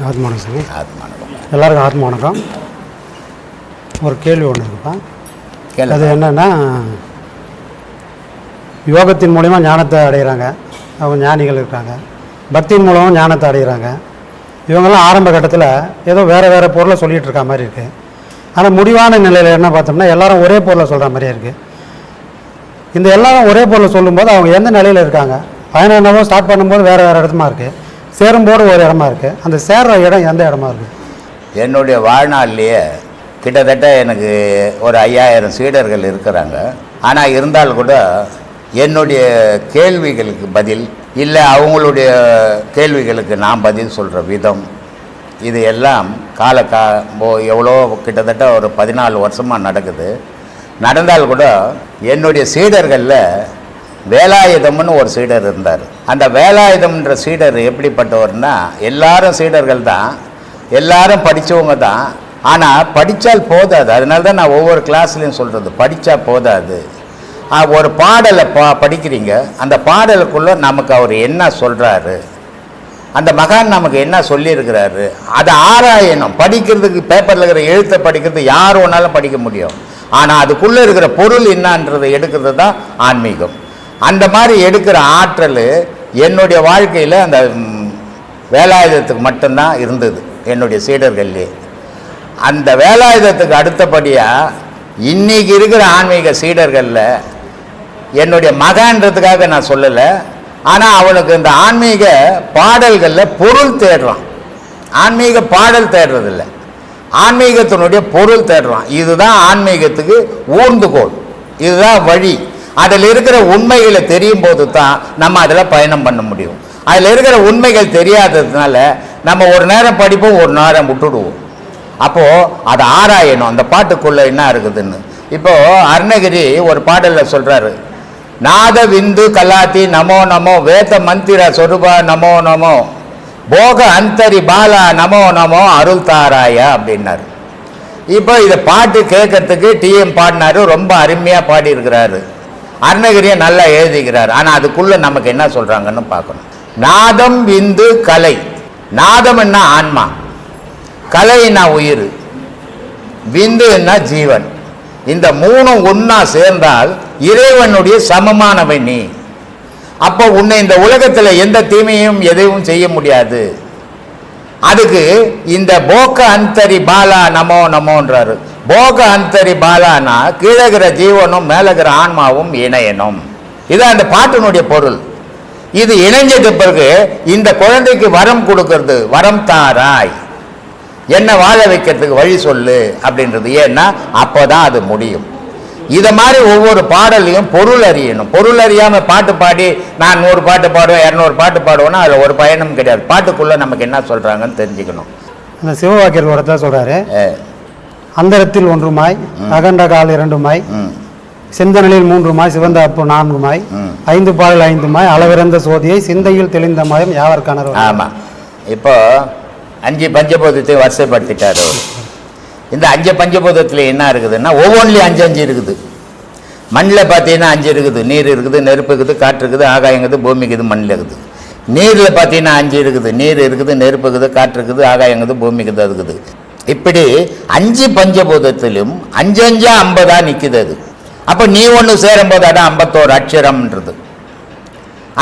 ஆத்ம வணக்கம் சாமி. ஆத்ம வணக்கம். எல்லாருக்கும் ஆத்ம வணக்கம். ஒரு கேள்வி ஒன்று இருக்குப்பா. அது என்னென்னா, யோகத்தின் மூலிமா ஞானத்தை அடைகிறாங்க, அவங்க ஞானிகள் இருக்காங்க. பக்தியின் மூலமாக ஞானத்தை அடைகிறாங்க. இவங்கெல்லாம் ஆரம்ப கட்டத்தில் ஏதோ வேறு பொருளை சொல்லிகிட்டு இருக்க மாதிரி இருக்குது. ஆனால் முடிவான நிலையில் என்ன பார்த்தோம்னா எல்லாரும் ஒரே பொருளை சொல்கிற மாதிரியே இருக்குது. இந்த எல்லாரும் ஒரே பொருளை சொல்லும்போது அவங்க எந்த நிலையில் இருக்காங்க? பயணம் ஸ்டார்ட் பண்ணும்போது வேறு இடமா இருக்குது, சேரும்போது ஒரு இடமா இருக்குது. அந்த சேர்ற இடம் எந்த இடமா இருக்குது? என்னுடைய வாழ்நாள்லேயே கிட்டத்தட்ட எனக்கு ஒரு 5000 சீடர்கள் இருக்கிறாங்க. ஆனால் இருந்தாலும் கூட என்னுடைய கேள்விகளுக்கு பதில் இல்லை, அவங்களுடைய கேள்விகளுக்கு நான் பதில் சொல்கிற விதம், இது எல்லாம் எவ்வளோ கிட்டத்தட்ட ஒரு 14 வருஷமாக நடக்குது. நடந்தால் கூட என்னுடைய சீடர்களில் வேலாயுதம்னு ஒரு சீடர் இருந்தார். அந்த வேலாயுதம்ன்ற சீடர் எப்படிப்பட்டவர்னா, எல்லாரும் சீடர்கள் தான், எல்லாரும் படித்தவங்க தான். ஆனால் படித்தால் போதாது. அதனால தான் நான் ஒவ்வொரு கிளாஸ்லேயும் சொல்கிறது, படித்தா போதாது. ஒரு பாடலை படிக்கிறீங்க, அந்த பாடலுக்குள்ளே நமக்கு அவர் என்ன சொல்கிறாரு, அந்த மகான் நமக்கு என்ன சொல்லியிருக்கிறாரு, அதை ஆராயணும். படிக்கிறதுக்கு பேப்பரில் இருக்கிற எழுத்தை படிக்கிறது யார் வேணாலும் படிக்க முடியும். ஆனால் அதுக்குள்ளே இருக்கிற பொருள் என்னன்றதை எடுக்கிறது தான் ஆன்மீகம். அந்த மாதிரி எடுக்கிற ஆற்றல் என்னுடைய வாழ்க்கையில் அந்த வேலாயுதத்துக்கு மட்டும்தான் இருந்தது, என்னுடைய சீடர்கள்லே. அந்த வேலாயுதத்துக்கு அடுத்தபடியாக இன்றைக்கி இருக்கிற ஆன்மீக சீடர்களில் என்னுடைய மகான்றதுக்காக நான் சொல்லலை, ஆனால் அவனுக்கு இந்த ஆன்மீக பாடல்களில் பொருள் தேடுறான். ஆன்மீக பாடல் தேடுறதில்லை, ஆன்மீகத்தினுடைய பொருள் தேடுறான். இதுதான் ஆன்மீகத்துக்கு ஊர்ந்துகோல், இதுதான் வழி. அதில் இருக்கிற உண்மைகளை தெரியும் போது தான் நம்ம அதில் பயணம் பண்ண முடியும். அதில் இருக்கிற உண்மைகள் தெரியாததுனால நம்ம ஒரு நேரம் படிப்போம், ஒரு நேரம் விட்டுடுவோம். அப்போது அதை ஆராயணும், அந்த பாட்டுக்குள்ளே என்ன இருக்குதுன்னு. இப்போது அருணகிரி ஒரு பாடலில் சொல்கிறாரு, நாத விந்து கலாத்தி நமோ நமோ, வேத மந்திர சொருபா நமோ நமோ, போக அந்தரி பாலா நமோ நமோ, அருள் தாராயா அப்படின்னாரு. இப்போ இதை பாட்டு கேட்கறதுக்கு டிஎம் பாடினாரு, ரொம்ப அருமையாக பாடியிருக்கிறாரு. அருணகிரியை நல்லா எழுதிக்கிறார். ஆனால் அதுக்குள்ளே நமக்கு என்ன சொல்கிறாங்கன்னு பார்க்கணும். நாதம் விந்து கலை. நாதம்னா ஆன்மா, கலைன்னா உயிர், விந்துன்னா ஜீவன். இந்த மூணும் ஒன்றா சேர்ந்தால் இறைவனுடைய சமமானவை நீ. அப்போ உன்னை இந்த உலகத்தில் எந்த தீமையும் எதையும் செய்ய முடியாது. அதுக்கு இந்த போக அந்தரி பாலா நமோ நமோன்றாரு. போக அந்தரி பாலானா கீழகிற ஜீவனும் மேலகிற ஆன்மாவும் இணையணும். இதான் அந்த பாட்டினுடைய பொருள். இது இணைஞ்சது பிறகு இந்த குழந்தைக்கு வரம் கொடுக்கறது, வரம் தாராய், என்ன வாழ வைக்கிறதுக்கு வழி சொல்லு அப்படின்றது. ஏன்னா அப்போதான் அது முடியும். இதை மாதிரி ஒவ்வொரு பாடலையும் பொருள் அறியணும். பொருள் அறியாமல் பாட்டு பாடி நான் 100 பாட்டு பாடுவேன், 200 பாட்டு பாடுவேன்னா அதில் ஒரு பயனும் கிடையாது. பாட்டுக்குள்ளே நமக்கு என்ன சொல்கிறாங்கன்னு தெரிஞ்சுக்கணும். அந்த சிவவாக்கியர் ஒரு இடத்துல சொல்கிறாரு, அந்தரத்தில் 1 மாய், அகண்ட கால் 2 மாய், செந்தனில் 3 மாய், சிவந்த அப்பு 4 மாய், 5 பாடல் 5 மாய், அளவிறந்த சோதியை சிந்தையில் தெளிந்த மாயம் யாவர் காணர். ஆமாம், இப்போ 5 பஞ்சபூதத்தையும் வரிசைப்படுத்திட்டார் அவர். இந்த 5 பஞ்சபூதத்தில் என்ன இருக்குதுன்னா, ஒவ்வொன்றிலையும் 5 5 இருக்குது. மண்ணில் பார்த்தீங்கன்னா 5 இருக்குது. நீர் இருக்குது, நெருப்பு இருக்குது, காற்று இருக்குது, ஆகாயம் இருக்குது, பூமி இருக்குது, மண்ணில் இருக்குது. நீரில் பார்த்தீங்கன்னா 5 இருக்குது. நீர் இருக்குது, நெருப்பு இருக்குது, காற்று இருக்குது, ஆகாயம் இருக்குது, பூமி இருக்குது. இப்படி 5 பஞ்சபூதத்திலும் 5 5 50 நிற்குது. அது அப்போ நீ ஒன்று சேரும்போது அதான் 51 அட்சரம்ன்றது.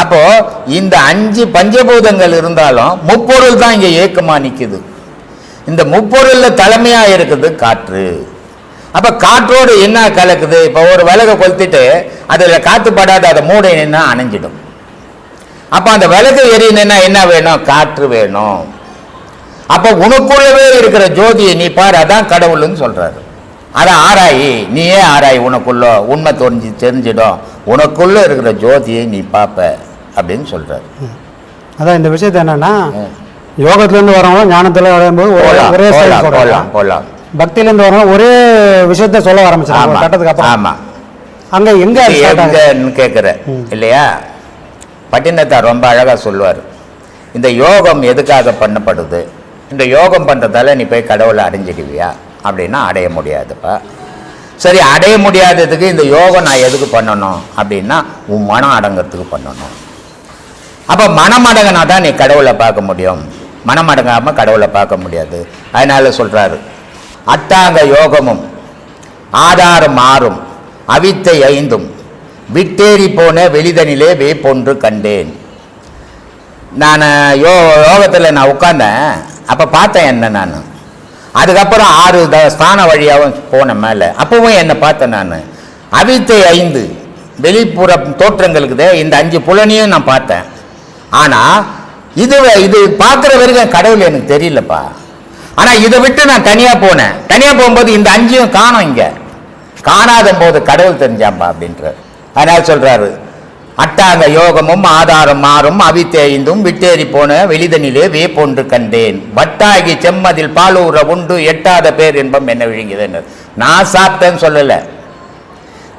அப்போது இந்த 5 பஞ்சபூதங்கள் இருந்தாலும் முப்பொருள் தான் இங்கே ஏக்கமாக நிற்குது. இந்த முப்பொருளில் தலைமையாக இருக்குது காற்று. அப்போ காற்றோடு என்ன கலக்குது? இப்போ ஒரு விளக்கை கொளுத்திட்டு அதில் காற்று படாத அதை மூடை நின்னா அணைஞ்சிடும். அப்போ அந்த விளக்கு எரியணுன்னா என்ன வேணும்? காற்று வேணும். அப்போ உனக்குள்ளவே இருக்கிற ஜோதியை நீ பாரு, அதான் கடவுள்னு சொல்கிறாரு. அதை ஆராயி, நீயே ஆராய், உனக்குள்ள உண்மை தெரிஞ்சிடும். உனக்குள்ளே இருக்கிற ஜோதியை நீ பார்ப்ப அப்படின்னு சொல்கிறாரு. அதான் இந்த விஷயத்தை என்னன்னா, யோகத்திலேருந்து வரவங்க ஞானத்தில் வரும்போது ஒரே போகலாம், பக்தியிலேருந்து வரவங்க ஒரே விஷயத்த சொல்ல ஆரம்பிச்சாங்க கட்டத்துக்கு அப்புறம். ஆமாம், அங்கே எங்கன்னு கேட்குற இல்லையா? பட்டினத்தார் ரொம்ப அழகாக சொல்லுவார், இந்த யோகம் எதுக்காக பண்ணப்படுது? இந்த யோகம் பண்ணுறதால நீ போய் கடவுளை அடைஞ்சிடுவியா அப்படின்னா அடைய முடியாதுப்பா. சரி, அடைய முடியாததுக்கு இந்த யோகம் நான் எதுக்கு பண்ணணும் அப்படின்னா உன் மனம் அடங்கிறதுக்கு பண்ணணும். அப்போ மனம் அடங்கினா தான் நீ கடவுளை பார்க்க முடியும். மனமடங்காமல் கடவுளை பார்க்க முடியாது. அதனால சொல்கிறாரு, அட்டாங்க யோகமும் ஆதாரம் ஆறும் அவித்தை ஐந்தும் விட்டேறி போன வெளிதனிலே வேப்பொன்று கண்டேன். நான் யோகத்தில் நான் உட்கார்ந்தேன், அப்போ பார்த்தேன் என்ன நான். அதுக்கப்புறம் 6 ஸ்தான வழியாகவும் போனேன் மேலே, அப்பவும் என்னை பார்த்தேன் நான். அவித்தை 5 வெளிப்புற தோற்றங்களுக்கு இந்த 5 புலனையும் நான் பார்த்தேன். ஆனால் இது பார்க்குற வரைக்கும் கடவுள் எனக்கு தெரியலப்பா. ஆனால் இதை விட்டு நான் தனியாக போனேன். தனியாக போகும்போது இந்த 5யும் காணோம். இங்கே காணாத போது கடவுள் தெரிஞ்சாம்பா அப்படின்றார். அதனால் சொல்கிறாரு, அட்டாங்க யோகமும் ஆதாரம் மாறும் அவித்தை ஐந்தும் விட்டேறி போன வெளிதனிலே வேப்பொன்று கண்டேன். வட்டாகி செம்மதில் பாலூர உண்டு எட்டாத பேர் என்பம் என்ன விழுங்குதுன்னு. நான் சாப்பிட்டேன்னு சொல்லலை,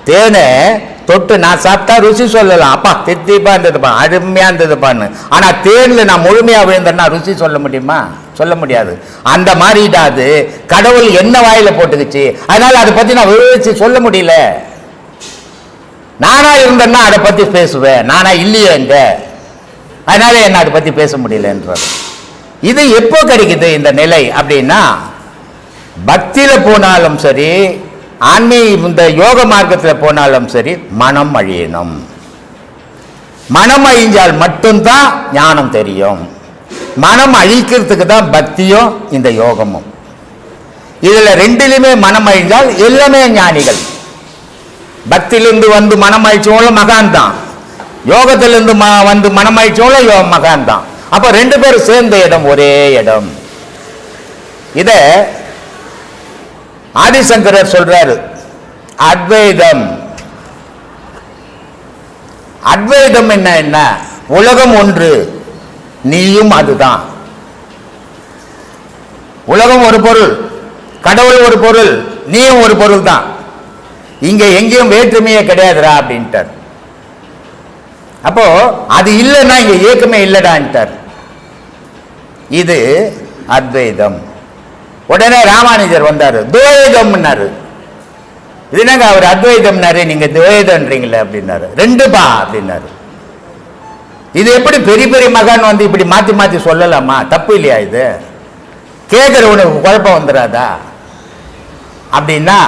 தேனை தொட்டு நான் சாப்பிட்டா ருசி சொல்லலாம், அப்பா தித்திப்பா இருந்ததுப்பா, அருமையாக இருந்ததுப்பான்னு. ஆனால் தேனில் நான் முழுமையாக விழுந்தேன்னா ருசி சொல்ல முடியுமா? சொல்ல முடியாது. அந்த மாதிரிடாது கடவுள் என்ன வாயில போட்டுக்குச்சு. அதனால் அதை பற்றி நான் விவரிச்சு சொல்ல முடியல. நானா இருந்தேன்னா அதை பற்றி பேசுவேன், நானா இல்லையே எங்க, அதனால என்ன அதை பற்றி பேச முடியலன்றார். இது எப்போ கிடைக்குது இந்த நிலை அப்படின்னா, பக்தியில் போனாலும் சரி, இந்த யோக மார்க்கத்தில் போனாலும் சரி, மனம் அழியணும். மனம் அழிஞ்சால் மட்டும்தான் ஞானம் தெரியும். மனம் அழிக்கிறதுக்கு தான் பக்தியும் இந்த யோகமும். இதுல ரெண்டிலுமே மனம் அழிஞ்சால் எல்லாமே ஞானிகள். பக்தியிலிருந்து வந்து மனம் அழிச்சவங்களும் மகான் தான், யோகத்திலிருந்து வந்து மனம் அழிச்சவங்களும் மகான் தான். அப்ப 2 பேரும் சேர்ந்த இடம் ஒரே இடம். இத ஆதிசங்கரர் சொல்றாரு, அத்வைதம். அத்வைதம் என்ன? உலகம் ஒன்று, நீயும் அதுதான். உலகம் ஒரு பொருள், கடவுள் ஒரு பொருள், நீயும் ஒரு பொருள் தான். இங்க எங்கேயும் வேற்றுமையே கிடையாதுடா அப்படின்ட்டார். அப்போ அது இல்லைன்னா இங்க ஏக்கமே இல்லடான்ட்டார். இது அத்வைதம். உடனே ராமானுஜர் வந்தாரு, துவைதம்னாரு. இது என்னங்க அவர் அத்வைதம்னாரு, நீங்க துவைதம்ன்றீங்களே அப்படின்னாரு. 2பா அப்படின்னாரு. இது எப்படி பெரிய பெரிய மகான் வந்து இப்படி மாத்தி மாத்தி சொல்லலாமா? தப்பு இல்லையா இது? கேட்கிற உனக்கு குழப்பம் வந்துடாதா அப்படின்னா,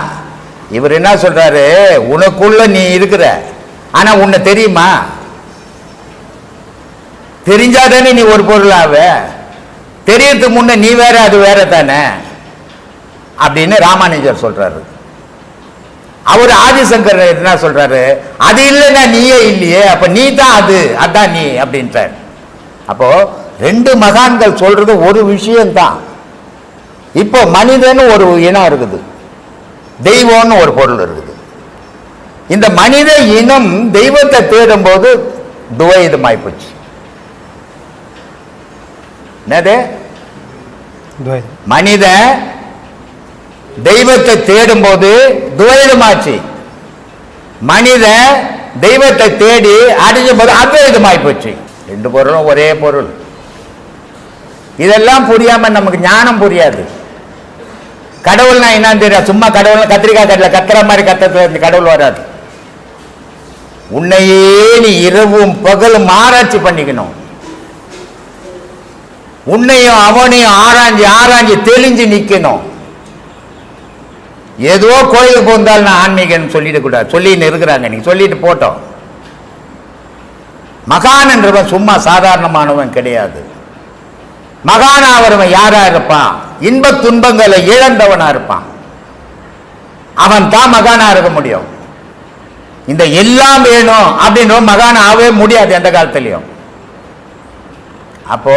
இவர் என்ன சொல்றாரு, உனக்குள்ள நீ இருக்கிற, ஆனா உன்னை தெரியுமா? தெரிஞ்சாதானே நீ ஒரு பொருளாவ. தெரியறதுக்கு முன்ன நீ வேற அது வேற தானே அப்படின்னு ராமானுஜர் சொல்றாரு. அவர் ஆதிசங்கர் என்ன சொல்றாரு, அது இல்லைன்னா நீயே இல்லையே, அப்ப நீ தான் அது, அதான் நீ அப்படின்றார். அப்போ 2 மகான்கள் சொல்றது ஒரு விஷயம்தான். இப்போ மனிதன் ஒரு இனம் இருக்குது, தெய்வம்னு ஒரு பொருள் இருக்குது. இந்த மனித இனம் தெய்வத்தை தேடும் போது துவைதமாய் போச்சு. என்னது? மனித தெய்வத்தை தேடும் போது துவைதமாச்சு. மனித தெய்வத்தை தேடி அடையும் போது அத்வைதமாய் போச்சு. 2 பொருளும் ஒரே பொருள். இதெல்லாம் புரியாம நமக்கு ஞானம் புரியாது. கடவுள்னா என்னன்னு தெரியாது. சும்மா கடவுள் கத்திரிக்காய் கட்டில கத்துற மாதிரி கத்துறது கடவுள் வராது. உன்னையே நீ இரவும் பகலும் ஆராய்ச்சி பண்ணிக்கணும். உன்னையும் அவனையும் ஆராய்ச்சி ஆராய்ச்சி தெளிஞ்சு நிக்கணும். ஏதோ கோயிலுக்கு வந்தால் நான் ஆன்மீகன்னு சொல்லிடக்கூடாது. சொல்லின்னு இருக்கிறாங்க, நீங்க சொல்லிட்டு போட்டோம். மகான் என்றவன் சும்மா சாதாரணமானவன் கிடையாது. மகான் ஆகிறவன் யாரா இருப்பான்? இன்ப துன்பங்களை இழந்தவனா இருப்பான். அவன் தான் மகானா இருக்க முடியும். இந்த எல்லாம் வேணும் அப்படின்னு மகான் ஆகவே முடியாது எந்த காலத்திலையும். அப்போ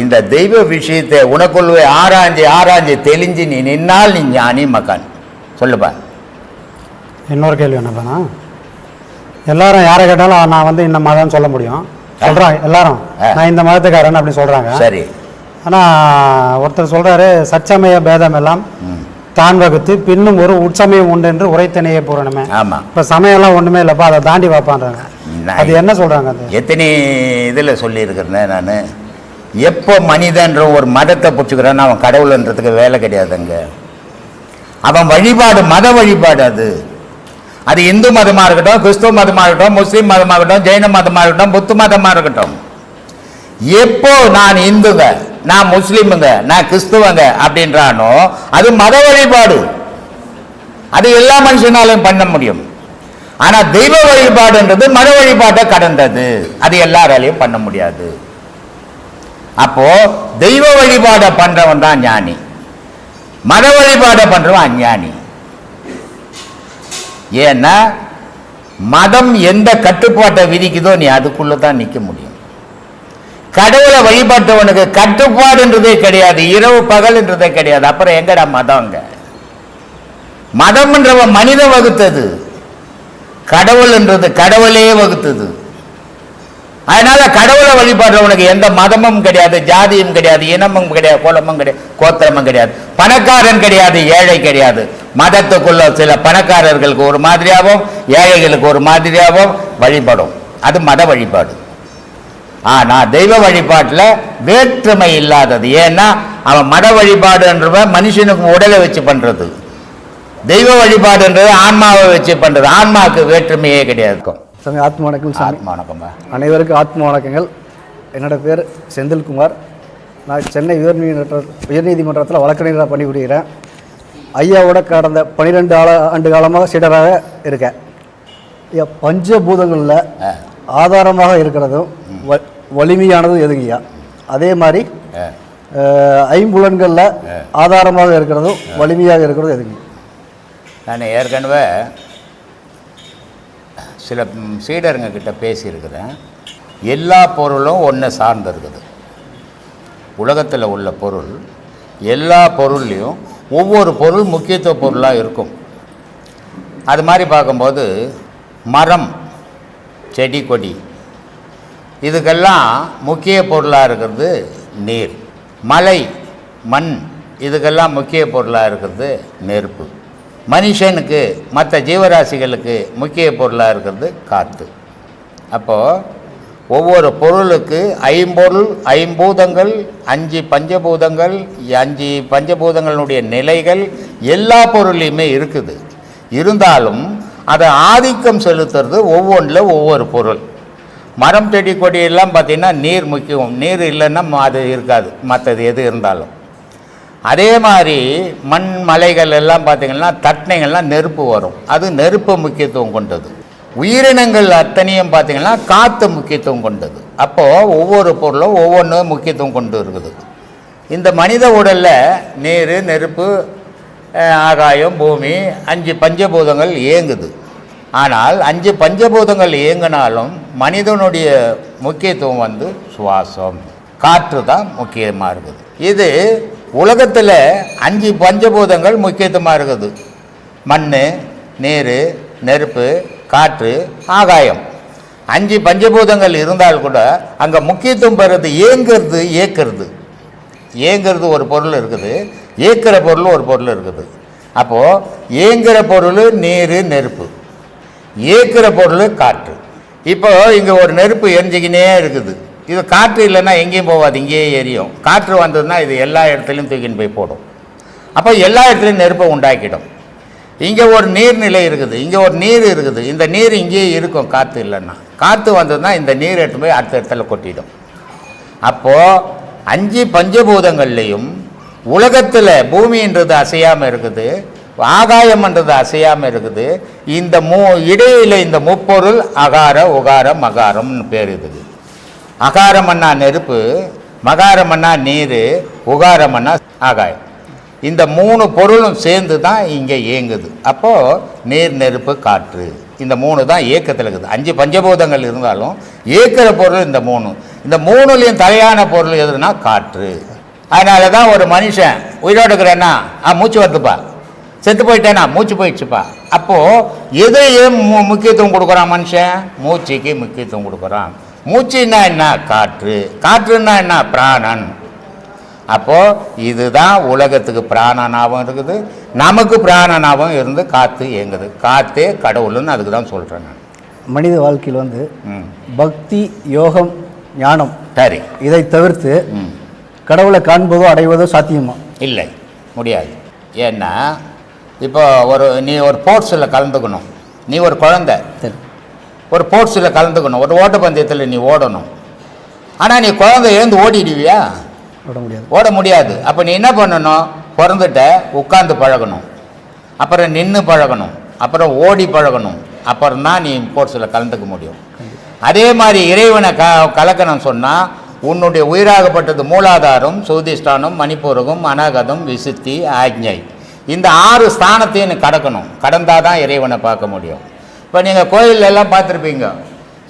இந்த தெய்வ விஷயத்தை உனக்குள்ளே ஆராய்ஞ்சி ஆராய்ஞ்சி தெளிஞ்சு நீ நின்னால் நீ ஞானி மகான். சொல்லுப்பா. இன்னொரு கேள்வி என்னப்பா, எல்லாரும் யாரை கேட்டாலும் நான் வந்து இந்த மதம் சொல்ல முடியும் சொல்றாங்க. எல்லாரும் நான் இந்த மதத்துக்காரன் அப்படி சொல்றாங்க. சரி. ஆனால் ஒருத்தர் சொல்றாரு, சச்சமய பேதம் எல்லாம் தான் வகுத்து பின்னும் ஒரு உட்சமயம் உண்டு என்று உரைத்தனையே பூரணமே. ஆமா. இப்போ சமயம்லாம் ஒன்றுமே இல்லைப்பா, அதை தாண்டி பார்ப்பான்றாங்க. அது என்ன சொல்றாங்க? அது எத்தனை இதில் சொல்லியிருக்கிறேன் நான். எப்போ மனிதன்ற ஒரு மதத்தை பிடிச்சிக்கிறான்னு அவன் கடவுள்ன்றதுக்கு வேலை கிடையாதுங்க. அவன் வழிபாடு மத வழிபாடு. அது இந்து மதமாக இருக்கட்டும், கிறிஸ்துவ மதமாக இருக்கட்டும், முஸ்லீம் மதமாக இருக்கட்டும், ஜெயின மதமாக இருக்கட்டும், புத்த மதமாக இருக்கட்டும். எப்போ நான் இந்துங்க நான் முஸ்லீமுங்க, நான் கிறிஸ்துவங்க அப்படின்றானோ அது மத வழிபாடு. அது எல்லா மனுஷனாலையும் பண்ண முடியும். ஆனா தெய்வ வழிபாடுன்றது மத வழிபாட்டை கடந்தது, அது எல்லாராலையும் பண்ண முடியாது. அப்போ தெய்வ வழிபாடை பண்றவன் தான் ஞானி, மத வழிபாடை பண்றவன் அஞ்ஞானி. ஏன்னா மதம் எந்த கட்டுப்பாட்டை விதிக்குதோ நீ அதுக்குள்ள தான் நிற்க முடியும். கடவுளை வழிபாட்டவனுக்கு கட்டுப்பாடுன்றதே கிடையாது, இரவு பகல்ன்றதே கிடையாது. அப்புறம் எங்கடா மதம்ங்க? மதம்ன்றவன் மனிதன் வகுத்தது, கடவுள்ன்றது கடவுளே வகுத்தது. அதனால கடவுளை வழிபாடுறவனுக்கு எந்த மதமும் கிடையாது, ஜாதியும் கிடையாது, இனமும் கிடையாது, குலமும் கிடையாது, கோத்திரமும் கிடையாது, பணக்காரன் கிடையாது, ஏழை கிடையாது. மதத்துக்குள்ள சில பணக்காரர்களுக்கு ஒரு மாதிரியாகவும் ஏழைகளுக்கு ஒரு மாதிரியாகவும் வழிபடும், அது மத வழிபாடு. ஆனா தெய்வ வழிபாட்டில் வேற்றுமை இல்லாதது. ஏன்னா அவன் மத வழிபாடுன்றவன் மனுஷனுக்கு உடலை வச்சு பண்றது, தெய்வ வழிபாடுன்றது ஆன்மாவை வச்சு பண்றது. ஆன்மாவுக்கு வேற்றுமையே கிடையாது. சாமி ஆத்ம வணக்கம். சாமி ஆத்ம வணக்கம்பா. அனைவருக்கும் ஆத்ம வணக்கங்கள். என்னோட பேர் செந்தில்குமார். நான் சென்னை உயர்நீதிமன்றத்தில் வழக்கறிஞராக பணிபுரிகிறேன். ஐயாவோட கடந்த 12 ஆண்டு காலமாக சீடராக இருக்கேன். பஞ்சபூதங்களில் ஆதாரமாக இருக்கிறதும் வலிமையானதும் எதுங்கய்யா? அதே மாதிரி ஐம்புலன்களில் ஆதாரமாக இருக்கிறதும் வலிமையாக இருக்கிறதும் எதுங்க? நான் ஏற்கனவே சில சீடருங்க கிட்ட பேசியிருக்கிறேன். எல்லா பொருளும் ஒன்று சார்ந்து இருக்குது. உலகத்தில் உள்ள பொருள் எல்லா பொருள்லேயும் ஒவ்வொரு பொருள் முக்கியத்துவ பொருளாக இருக்கும். அது மாதிரி பார்க்கும்போது மரம், செடி, கொடி இதுக்கெல்லாம் முக்கிய பொருளாக இருக்கிறது நீர். மலை, மண் இதுக்கெல்லாம் முக்கிய பொருளாக இருக்கிறது நெருப்பு. மனுஷனுக்கு மற்ற ஜீவராசிகளுக்கு முக்கிய பொருளாக இருக்கிறது காற்று. அப்போது ஒவ்வொரு பொருளுக்கு ஐம்பொருள், ஐம்பூதங்கள், 5 பஞ்சபூதங்கள், 5 பஞ்சபூதங்களுடைய நிலைகள் எல்லா பொருளையுமே இருக்குது. இருந்தாலும் அதை ஆதிக்கம் செலுத்துறது ஒவ்வொன்றில் ஒவ்வொரு பொருள். மரம், செடி, கொடியெல்லாம் பார்த்திங்கன்னா நீர் முக்கியம். நீர் இல்லைன்னா அது இருக்காது, மற்றது எது இருந்தாலும். அதே மாதிரி மண், மலைகள் எல்லாம் பார்த்திங்கன்னா தட்டைகள்லாம் நெருப்பு வரும், அது நெருப்பு முக்கியத்துவம் கொண்டது. உயிரினங்கள் அத்தனையும் பார்த்திங்கன்னா காற்று முக்கியத்துவம் கொண்டது. அப்போது ஒவ்வொரு பொருளும் ஒவ்வொன்றும் முக்கியத்துவம் கொண்டு இருக்குது. இந்த மனித உடலில் நீர், நெருப்பு, ஆகாயம், பூமி 5 பஞ்சபூதங்கள் இயங்குது. ஆனால் 5 பஞ்சபூதங்கள் இயங்கினாலும் மனிதனுடைய முக்கியத்துவம் வந்து சுவாசம், காற்று தான் முக்கியமாக இருக்குது. இது உலகத்தில் 5 பஞ்சபூதங்கள் முக்கியத்துவமாக இருக்குது. மண், நீர், நெருப்பு, காற்று, ஆகாயம் 5 பஞ்சபூதங்கள் இருந்தால் கூட அங்கே முக்கியத்துவம் பெறுறது இயங்கிறது, இயக்கிறது. இயங்கிறது ஒரு பொருள் இருக்குது, இயக்கிற பொருள் ஒரு பொருள் இருக்குது. அப்போது இயங்குகிற பொருள் நீர், நெருப்பு, இயக்கிற பொருள் காற்று. இப்போ இங்கே ஒரு நெருப்பு எரிஞ்சிக்கினே இருக்குது. இது காற்று இல்லைன்னா எங்கேயும் போகாது, இங்கேயே எரியும். காற்று வந்ததுன்னா இது எல்லா இடத்துலையும் தூக்கின்னு போய் போடும். அப்போ எல்லா இடத்துலையும் நெருப்பை உண்டாக்கிடும். இங்கே ஒரு நீர்நிலை இருக்குது, இங்கே ஒரு நீர் இருக்குது, இந்த நீர் இங்கேயே இருக்கும். காற்று இல்லைன்னா, காற்று வந்ததுன்னா இந்த நீர் எடுத்து போய் அடுத்த இடத்துல கொட்டிடும். அப்போது 5 பஞ்சபூதங்கள்லேயும் உலகத்தில் பூமின்றது அசையாமல் இருக்குது, ஆகாயம்ன்றது அசையாமல் இருக்குது. இந்த இடையில இந்த முப்பொருள் அகார, உகார, மகாரம்னு பேர் இருக்குது. அகாரமன்னா நெருப்பு, மகாரமன்னா நீர், உகாரமன்னா ஆகாயம். இந்த 3 பொருளும் சேர்ந்து தான் இங்கே இயங்குது. அப்போது நீர், நெருப்பு, காற்று இந்த 3 தான் இயக்கத்தில் இருக்குது. 5 பஞ்சபூதங்கள் இருந்தாலும் இயக்கிற பொருள் இந்த 3. இந்த 3லையும் தலையான பொருள் எதுனா காற்று. அதனால தான் ஒரு மனுஷன் உயிரோடு இருக்கிறேன்னா மூச்சு வருதுப்பா, செத்து போயிட்டேன்னா மூச்சு போயிடுச்சுப்பா. அப்போது எது ஏன் முக்கியத்துவம் கொடுக்குறான் மனுஷன்? மூச்சுக்கு முக்கியத்துவம் கொடுக்குறான். மூச்சுன்னா என்ன? காற்று. காற்றுன்னா என்ன? பிராணன். அப்போது இதுதான் உலகத்துக்கு பிராணனாகவும் இருக்குது, நமக்கு பிராணனாகவும் இருந்து காற்று இயங்குது. காற்றே கடவுள்னு அதுக்கு தான் சொல்கிறேன் நான். மனித வாழ்க்கையில் வந்து பக்தி, யோகம், ஞானம் சரி, இதை தவிர்த்து கடவுளை காண்பதோ அடைவதோ சாத்தியமா? இல்லை, முடியாது. ஏன்னா இப்போ நீ ஒரு ஸ்போர்ட்ஸில் கலந்துக்கணும். நீ ஒரு குழந்தை, ஒரு ஸ்போர்ட்ஸில் கலந்துக்கணும், ஒரு ஓட்டப்பந்தயத்தில் நீ ஓடணும். ஆனால் நீ குழந்தை எழுந்து ஓடிடுவியா? ஓட முடியாது. அப்போ நீ என்ன பண்ணணும், பிறந்துட்ட உட்காந்து பழகணும், அப்புறம் நின்று பழகணும், அப்புறம் ஓடி பழகணும், அப்புறம் தான் நீ ஸ்போர்ட்ஸில் கலந்துக்க முடியும். அதே மாதிரி இறைவனை கலக்கணும் சொன்னால் உன்னுடைய உயிராகப்பட்டது மூலாதாரம், சுதிஷ்டானம், மணிப்பூரகம், அனகதம், விசுத்தி, ஆக்ஞை, இந்த 6 ஸ்தானத்தையும் நீ கடக்கணும். கடந்தால் தான் இறைவனை பார்க்க முடியும். இப்போ நீங்கள் கோயிலில் எல்லாம் பார்த்துருப்பீங்க,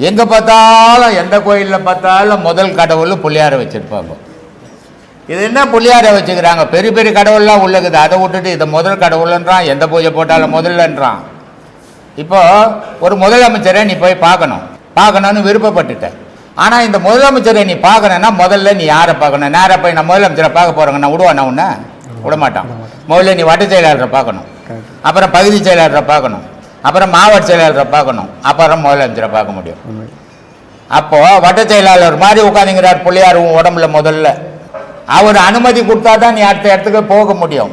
எங்கே பார்த்தாலும் எந்த கோயிலில் பார்த்தாலும் முதல் கடவுள் பிள்ளையாரை வச்சுருப்பாங்க. இது என்ன பிள்ளையாரை வச்சுக்கிறாங்க, பெரிய பெரிய கடவுள்லாம் உள்ளக்குது, அதை விட்டுட்டு இதை முதல் கடவுள்ன்றான், எந்த பூஜை போட்டாலும் முதல்லன்றான். இப்போ ஒரு முதலமைச்சரை நீ போய் பார்க்கணும்னு விருப்பப்பட்டுட்டேன். ஆனால் இந்த முதலமைச்சரை நீ பார்க்கணுன்னா முதல்ல நீ யாரை பார்க்கணும்? நேராக போய் நான் முதலமைச்சரை பார்க்க போகிறேங்க, நான் விடுவானா உன்னை? விட மாட்டான். முதல்ல நீ வட்ட செயலாளரை பார்க்கணும், அப்புறம் பகுதி செயலாளரை பார்க்கணும், அப்புறம் மாவட்ட செயலாளரை பார்க்கணும், அப்புறம் முதலமைச்சரை பார்க்க முடியும். அப்போது வட்ட செயலாளர் மாதிரி உட்காந்துங்கிறார் பிள்ளையார் உடம்புல. முதல்ல அவர் அனுமதி கொடுத்தா தான் நீ அடுத்த இடத்துக்கு போக முடியும்.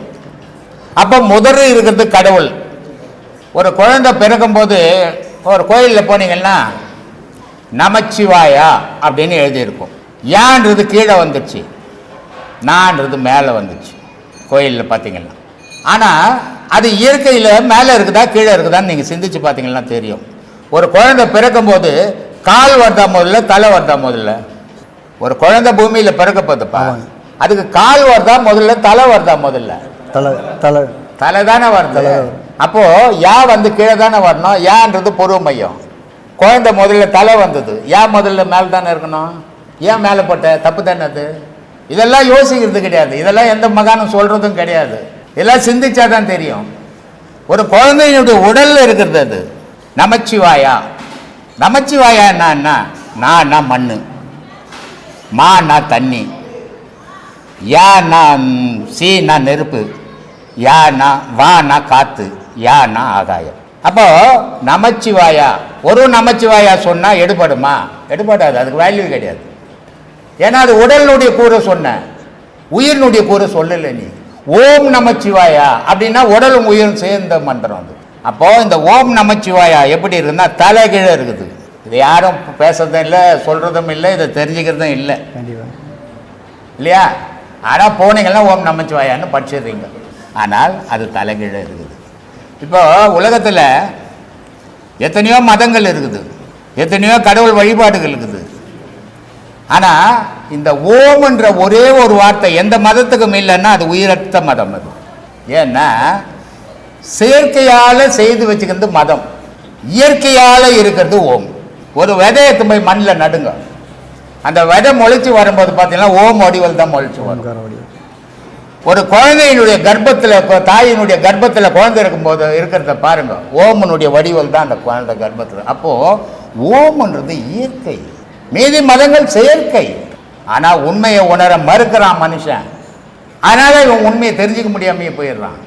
அப்போ முதல் இருக்கிறது கடவுள். ஒரு குழந்தை பிறக்கும்போது ஒரு கோயிலில் போனீங்கன்னா நமச்சிவாயா அப்படின்னு எழுதியிருக்கும். ஏன்றது கீழே வந்துடுச்சு, நான்றது மேலே வந்துச்சு கோயிலில் பார்த்தீங்கன்னா. ஆனால் அது இயற்கையில் மேலே இருக்குதா கீழே இருக்குதான்னு நீங்கள் சிந்திச்சு பார்த்தீங்கன்னா தெரியும். ஒரு குழந்தை பிறக்கும்போது கால் வருதா முதல்ல, தலை வருதா முதல்ல? ஒரு குழந்தை பூமியில் பிறக்க போகுதுப்பா, அதுக்கு கால் வருதா முதல்ல, தலை வருதா முதல்ல? தலை தானே வருது. அப்போது வந்து கீழே தானே வரணும். ஏன்றது பொருவ மையம். குழந்தை முதல்ல தலை வந்தது, முதல்ல மேலே தானே இருக்கணும்? ஏன் மேலே போட்ட? தப்பு தானே அது. இதெல்லாம் யோசிக்கிறது கிடையாது, இதெல்லாம் எந்த மகானும் சொல்கிறதும் கிடையாது. இதெல்லாம் சிந்திச்சா தான் தெரியும். ஒரு குழந்தையினுடைய உடலில் இருக்கிறது அது. நமச்சிவாயா. நமச்சிவாயா என்ன? நான்னா மண், மானா தண்ணி, யானா சீனா நெருப்பு, யானா வானா காற்று, யானா ஆகாயம். அப்போ நமச்சிவாயா, ஒரு நமச்சிவாயா சொன்னால் எடுபடுமா? எடுபடாது, அதுக்கு வேல்யூ கிடையாது. ஏன்னா அது உடலினுடைய கூரை சொன்ன, உயிரினுடைய கூரை சொல்லலை. நீ ஓம் நமச்சிவாயா அப்படின்னா உடலும் உயிரும் சேர்ந்த மந்திரம் அது. அப்போது இந்த ஓம் நமச்சிவாயா எப்படி இருக்குன்னா தலைகீழே இருக்குது. இது யாரும் பேசுறதும் இல்லை, சொல்கிறதும் இல்லை, இதை தெரிஞ்சுக்கிறதும் இல்லை இல்லையா? ஆனால் போனீங்கன்னா ஓம் நமச்சிவாயான்னு படிச்சிடுறீங்க, ஆனால் அது தலைகீழே இருக்குது. இப்போ உலகத்தில் எத்தனையோ மதங்கள் இருக்குது, எத்தனையோ கடவுள் வழிபாடுகள் இருக்குது. ஆனால் இந்த ஓம்ன்ற ஒரே ஒரு வார்த்தை எந்த மதத்துக்கும் இல்லைன்னா அது உயிரற்ற மதம் அது. ஏன்னா செயற்கையால் செய்து வச்சுக்கிறது மதம், இயற்கையால் இருக்கிறது ஓம். ஒரு விதையத்து போய் மண்ணில் நடுங்க, அந்த விதை முளைச்சி வரும்போது பார்த்தீங்கன்னா ஓம் வடிவல் தான் முளைச்சி வரும். ஒரு குழந்தையினுடைய கர்ப்பத்தில், தாயினுடைய கர்ப்பத்தில் குழந்தை இருக்கும்போது இருக்கிறத பாருங்க, ஓமனுடைய வடிவல் தான் அந்த குழந்தை கர்ப்பத்தில். அப்போது ஓம்ன்றது இயற்கை, மீதி மதங்கள் செயற்கை. ஆனால் உண்மையை உணர மறுக்கிறான் மனுஷன். அதனால இவன் உண்மையை தெரிஞ்சிக்க முடியாமையே போயிடுறான்.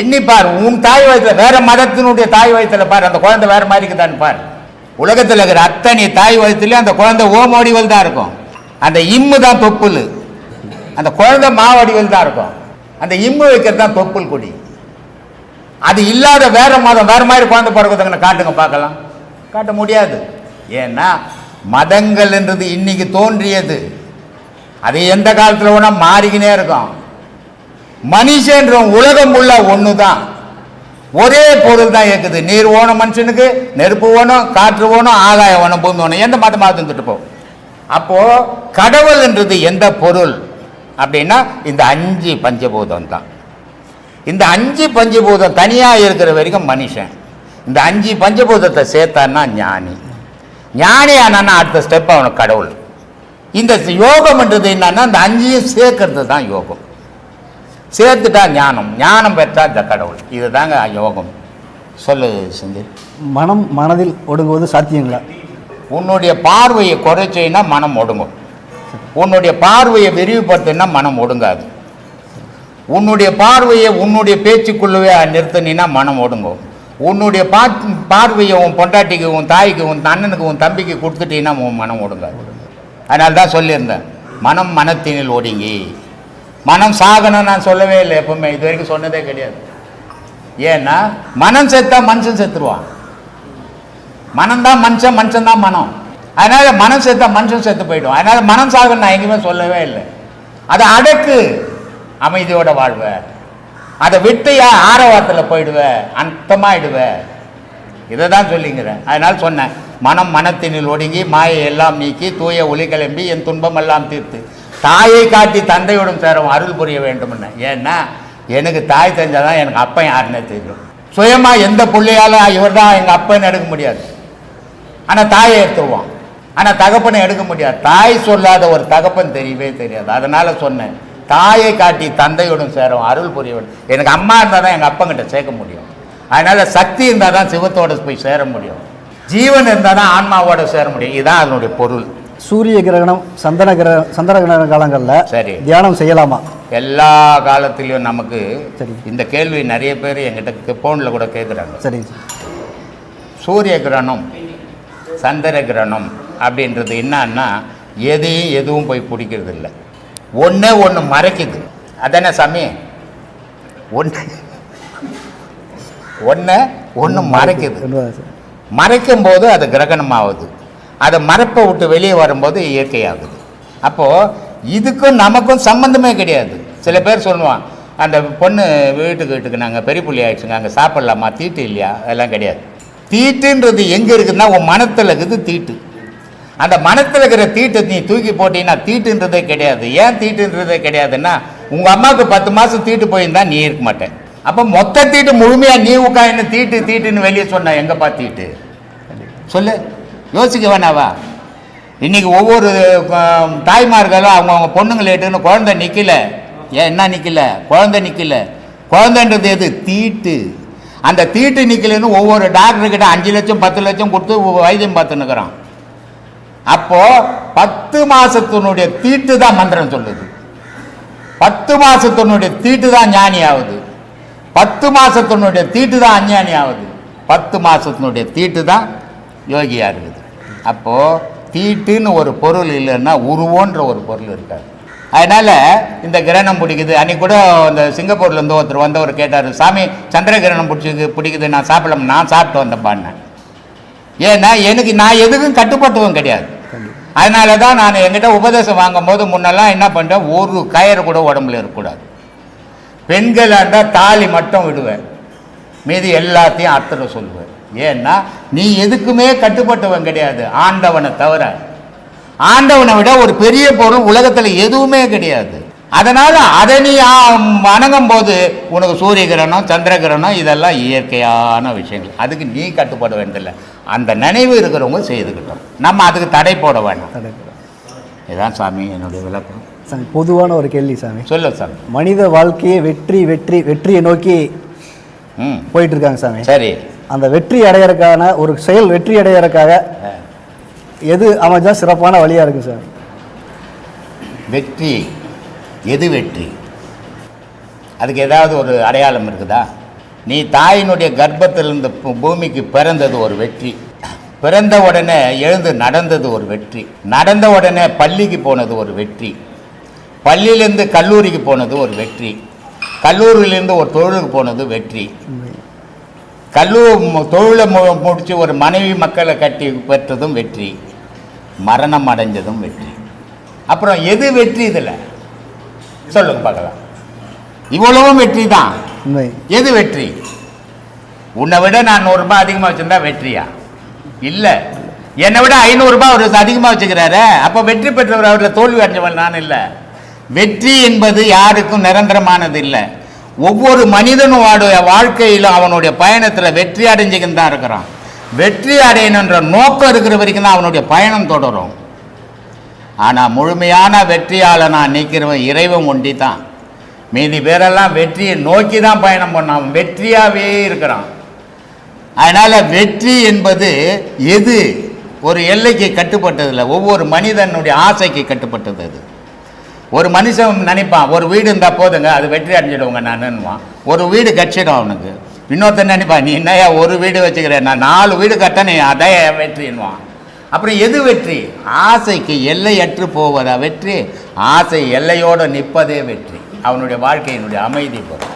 எண்ணிப்பார், உன் தாய் வயத்தில் வேற மதத்தினுடைய தாய் வயத்தில் பாரு, அந்த குழந்தை வேற மாதிரி இருக்குதான்னு பாரு. உலகத்தில் இருக்கிற அத்தனை தாய் வயத்துலேயும் அந்த குழந்தை ஓம் வடிவல் தான் இருக்கும். அந்த இம்மு தான் தொப்புள், அந்த குழந்தை மாவடிவல் தான் இருக்கும். அந்த இம்மு வைக்கிறது தான் தொப்புள் கொடி. அது இல்லாத வேற மதம் வேற மாதிரி குழந்தை பிறகுதுங்கன்னு காட்டுங்க பார்க்கலாம். காட்ட முடியாது. ஏன்னா மதங்கள் என்றது இன்னைக்கு தோன்றியது, அது எந்த காலத்தில் வேணா மாறிக்கினே இருக்கும். மனுஷன்ற உலகம் உள்ள ஒன்று தான், ஒரே பொருள் தான் இருக்குது. நீர் ஓணும் மனுஷனுக்கு, நெருப்பு ஓணும், காற்று ஓணும், ஆகாயம் ஓணும், பூமி ஓணும், எந்த மதமாக இருந்துட்டு போ. அப்போ கடவுள் என்றது எந்த பொருள் அப்படின்னா இந்த 5 பஞ்சபூதம் தான். இந்த 5 பஞ்சபூதம் தனியாக இருக்கிற வரைக்கும் மனுஷன். இந்த 5 பஞ்சபூதத்தை சேர்த்தான்னா ஞானி. ஞானி ஆனான்னா அடுத்த ஸ்டெப் அவனுக்கு கடவுள். இந்த யோகம்ன்றது என்னன்னா இந்த 5ஐயும் சேர்க்கறது தான் யோகம். சேர்த்துட்டா ஞானம், ஞானம் பெற்றா இந்த கடவுள். இதுதாங்க யோகம். சொல்லு செந்தில். மனதில் ஒடுங்குவது சாத்தியங்களா? உன்னுடைய பார்வையை குறைச்சின்னா மனம் ஒடுங்கும். உன்னுடைய பார்வையை விரிவுபடுத்தினா மனம் ஒடுங்காது. உன்னுடைய பார்வையை உன்னுடைய பேச்சுக்குள்ளவே நிறுத்தினா மனம் ஒடுங்கும். உன்னுடைய பார்வையை உன் பொண்டாட்டிக்கு, உன் தாய்க்கு, உன் அண்ணனுக்கு, உன் தம்பிக்கு கொடுத்துட்டீங்கன்னா உன் மனம் ஒடுங்காது. அதனால தான் சொல்லியிருந்தேன், மனம் மனத்தினில் ஒடுங்கி. மனம் சாகணும் நான் சொல்லவே இல்லை, எப்பவுமே இது வரைக்கும் சொன்னதே கிடையாது. ஏன்னா மனம் செத்தா மனுஷன் செத்துருவான். மனம்தான் மனுஷன், மனுஷன் தான் மனம். அதனால மனம் செத்தா மனுஷன் செத்து போயிடும். அதனால மனம் சாகணும் நான் எங்கேயுமே சொல்லவே இல்லை. அதை அடக்கு, அமைதியோட வாழ்வ. அதை விட்டு ஆரவாரத்தில் போயிடுவ, அந்தமாயிடுவ. இதை தான் சொல்லிங்கிறேன். அதனால சொன்னேன், மனம் மனத்தினில் ஒடுங்கி மாயை எல்லாம் நீக்கி தூய ஒளி கிளம்பி என் துன்பம் எல்லாம் தீர்த்து தாயை காட்டி தந்தையோடும் சேரும் அருள் புரிய வேண்டும்னு. ஏன்னா எனக்கு தாய் தெரிஞ்சாதான் எனக்கு அப்பன் யாருன்னே தெரியும். சுயமாக எந்த பிள்ளையால இவர் தான் எங்கள் அப்பன்னு எடுக்க முடியாது. ஆனால் தாயை எடுத்துருவான். ஆனால் தகப்பனை எடுக்க முடியாது. தாய் சொல்லாத ஒரு தகப்பன் தெரியவே தெரியாது. அதனால் சொன்னேன், தாயை காட்டி தந்தையோடும் சேரும் அருள் புரிய வேண்டும். எனக்கு அம்மா இருந்தால் தான் எங்கள் அப்பங்கிட்ட சேர்க்க முடியும். அதனால் சக்தி இருந்தால் தான் சிவத்தோடு போய் சேர முடியும். ஜீவன் இருந்தால் தான் ஆன்மாவோட சேர முடியும். இதுதான் அதனுடைய பொருள். சூரிய கிரகணம், சந்திர கிரகண காலங்களில் சரி தியானம் செய்யலாமா? எல்லா காலத்திலையும் நமக்கு சரி. இந்த கேள்வி நிறைய பேர் எங்கிட்ட ஃபோனில் கூட கேட்குறாங்க. சரி. சூரிய கிரகணம், சந்திர கிரகணம் அப்படின்றது என்னன்னா எதையும் எதுவும் போய் பிடிக்கிறது இல்லை. ஒன்று மறைக்குது. அதானே சாமி? ஒன்று மறைக்குது. மறைக்கும் போது அது கிரகணம் ஆகுது. அதை மறைப்பை விட்டு வெளியே வரும்போது இயற்கையாகுது. அப்போது இதுக்கும் நமக்கும் சம்மந்தமே கிடையாது. சில பேர் சொல்லுவான், அந்த பொண்ணு வீட்டுக்கு நாங்கள் பெரிய புள்ளி ஆயிடுச்சுங்க, அங்கே சாப்பிட்லாமா, தீட்டு இல்லையா? அதெல்லாம் கிடையாது. தீட்டுன்றது எங்கே இருக்குதுன்னா உன் மனத்தில் இருக்குது தீட்டு. அந்த மனத்தில் இருக்கிற தீட்டை நீ தூக்கி போட்டீங்கன்னா தீட்டுன்றதே கிடையாது. ஏன் தீட்டுன்றதே கிடையாதுன்னா, உங்கள் அம்மாவுக்கு 10 மாதம் தீட்டு போயிருந்தா நீ இருக்க மாட்டேன். அப்போ மொத்த தீட்டு முழுமையாக நீ உட்காந்து தீட்டுன்னு வெளியே சொன்ன எங்கப்பா தீட்டு சொல்லு? யோசிக்க வேணாவா? இன்றைக்கி ஒவ்வொரு தாய்மார்களும் அவங்கவுங்க பொண்ணுங்களை ஏட்டுன்னு குழந்தை நிற்கல. ஏன் என்ன நிற்கல? குழந்தை நிற்கல. குழந்தைன்றது எது? தீட்டு. அந்த தீட்டு நிற்கலன்னு ஒவ்வொரு டாக்டர்கிட்ட 5 லட்சம் 10 லட்சம் கொடுத்து வைத்தியம் பார்த்துன்னுக்குறான். அப்போது 10 மாதத்தினுடைய தீட்டு தான் மந்திரம் சொல்லுது. 10 மாதத்தினுடைய தீட்டு தான் ஞானி ஆகுது. 10 மாதத்தினுடைய தீட்டு தான் அஞ்ஞானி ஆகுது. 10 மாதத்தினுடைய தீட்டு தான் யோகியாக இருக்குது. அப்போது தீட்டுன்னு ஒரு பொருள் இல்லைன்னா உருவோன்ற ஒரு பொருள் இருக்காது. அதனால் இந்த கிரகணம் பிடிக்குது. அன்றைக்கி கூட இந்த சிங்கப்பூர்லேருந்து ஒருத்தர் வந்தவர் கேட்டார், சாமி சந்திர கிரகணம் பிடிக்குது, நான் சாப்பிடலாம். நான் சாப்பிட்டு வந்தேன்பான்னேன். ஏன்னா நான் எதுக்கும் கட்டுப்பட்டுவன் கிடையாது. அதனால தான் நான் என்கிட்ட உபதேசம் வாங்கும் போது முன்னெல்லாம் என்ன பண்ணுறேன், ஒரு கயிறு கூட உடம்புல இருக்கக்கூடாது. பெண்களாக இருந்தால் தாலி மட்டும் விடுவேன், மீதி எல்லாத்தையும் அர்த்தத்தை சொல்லுவேன். ஏன்னா நீ எதுக்குமே கட்டுப்பட்டவன் கிடையாது, ஆண்டவனை தவிர. ஆண்டவனை விட ஒரு பெரிய பொருள் உலகத்தில் எதுவுமே கிடையாது. அதனால் அதை நீ வணங்கும் போது உனக்கு சூரிய கிரகணம் சந்திர கிரகணம் இதெல்லாம் இயற்கையான விஷயங்கள். அதுக்கு நீ கட்டுப்பட வேண்டியதில்லை. அந்த நினைவு இருக்கிறவங்க செய்துக்கிட்டோம், நம்ம அதுக்கு தடை போட வேண்டாம். இதுதான் சாமி என்னுடைய விளக்கம். சாமி, பொதுவான ஒரு கேள்வி சாமி. சொல்லு சாமி. மனித வாழ்க்கையை வெற்றியை நோக்கி போயிட்டு இருக்காங்க சாமி. சரி. அந்த வெற்றி அடையறதுக்கான ஒரு செயல், வெற்றி அடையறதுக்காக எது அமைஞ்சா சிறப்பான வழியாக இருக்குது சார்? வெற்றி எது? வெற்றி அதுக்கு ஏதாவது ஒரு அடையாளம் இருக்குதா? நீ தாயினுடைய கர்ப்பத்திலிருந்து பூமிக்கு பிறந்தது ஒரு வெற்றி. பிறந்த உடனே எழுந்து நடந்தது ஒரு வெற்றி. நடந்த உடனே பள்ளிக்கு போனது ஒரு வெற்றி. பள்ளியிலேருந்து கல்லூரிக்கு போனது ஒரு வெற்றி. கல்லூரியிலேருந்து ஒரு தொழிலுக்கு போனது வெற்றி. தொழிலை முடித்து ஒரு மனைவி மக்களை கட்டி பெற்றதும் வெற்றி. மரணம் அடைஞ்சதும் வெற்றி. அப்புறம் எது வெற்றி? இதில் சொல்லுங்க பார்க்கலாம். இவ்வளவும் வெற்றி தான். எது வெற்றி? உன்னை விட நான் 100 ரூபாய் அதிகமாக வச்சுருந்தா வெற்றியா? இல்லை. என்னை விட 500 ரூபாய் அவர் அதிகமாக வச்சுக்கிறாரு, அப்போ வெற்றி பெற்றவர் அவரில் தோல்வி அடைஞ்சவன் நான் இல்லை. வெற்றி என்பது யாருக்கும் நிரந்தரமானது இல்லை. ஒவ்வொரு மனிதனுடைய வாழ்க்கையிலும் அவனுடைய பயணத்தில் வெற்றி அடைஞ்சிக்கின்னு தான் இருக்கிறான். வெற்றி அடையணுன்ற நோக்கம் இருக்கிற வரைக்கும் தான் அவனுடைய பயணம் தொடரும். ஆனால் முழுமையான வெற்றியாளனாக நிற்கிறவன் இறைவன் ஒண்டி தான். மீதி பேரெல்லாம் வெற்றியை நோக்கி தான் பயணம் பண்ணான், வெற்றியாகவே இருக்கிறான். அதனால் வெற்றி என்பது எது? ஒரு எல்லைக்கு கட்டுப்பட்டதில்லை, ஒவ்வொரு மனிதனுடைய ஆசைக்கு கட்டுப்பட்டது. அது ஒரு மனுஷன் நினைப்பான், ஒரு வீடு இருந்தால் போதுங்க, அது வெற்றி அடைஞ்சிடுவோங்க நானுன்னுவான். ஒரு வீடு கட்சிடும் அவனுக்கு. இன்னொருத்தன் நினைப்பான், நீ என்னையா ஒரு வீடு வச்சுக்கிறேன், நான் 4 வீடு கட்ட நீ அதைய வெற்றின்னுவான். அப்புறம் எது வெற்றி? ஆசைக்கு எல்லையற்று போவதா வெற்றி? ஆசை எல்லையோடு நிற்பதே வெற்றி. அவனுடைய வாழ்க்கையினுடைய அமைதி பொருள்.